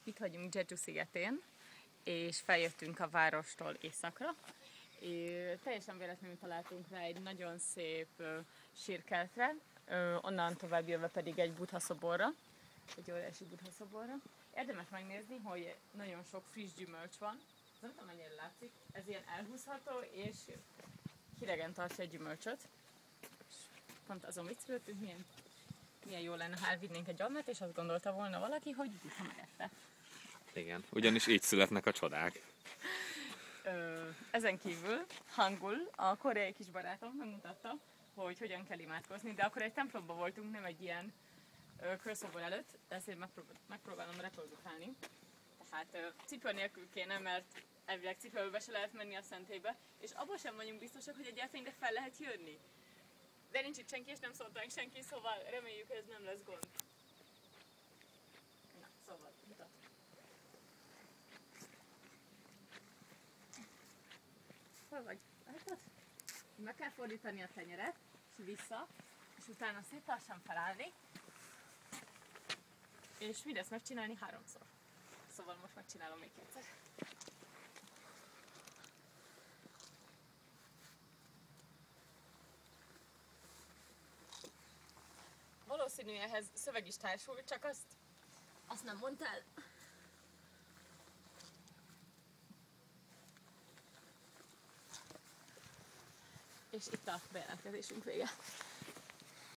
Itt vagyunk Jeju szigetén, és feljöttünk a várostól északra. Teljesen véletlenül találtunk rá egy nagyon szép sírkertre, onnan tovább jövve pedig egy Buddha szoborra, egy óriási Buddha szoborra. Érdemes megnézni, hogy nagyon sok friss gyümölcs van. Nem tudom, mennyire látszik, ez ilyen elhúzható, és hidegen tartja a gyümölcsöt. És pont azon viccelődtünk, milyen jó lenne, ha elvinnénk egy almát, és azt gondolta volna valaki, hogy Buddha megette. Igen, ugyanis így születnek a csodák. Ezen kívül Hangul, a koreai kis barátom megmutatta, hogy hogyan kell imádkozni, de akkor egy templomban voltunk, nem egy ilyen körszobor előtt, de ezért megpróbálom reprodukálni. Tehát cipő nélkül kéne, mert elvileg cipőbe se lehet menni a szentélybe, és abban sem vagyunk biztosak, hogy egyáltalán ide fel lehet jönni. De nincs itt senki, és nem szóltánk senki, szóval reméljük, hogy ez nem lesz gond. Na, szóval, mutat. Hol vagy? Látod? Meg kell fordítani a tenyeret, és vissza, és utána szép lassan felállni, és mindezt megcsinálni 3-szor. Szóval most megcsinálom még egyszer. Valószínű ehhez szöveg is társul, csak azt nem mondtál. És itt a bejelentkezésünk vége.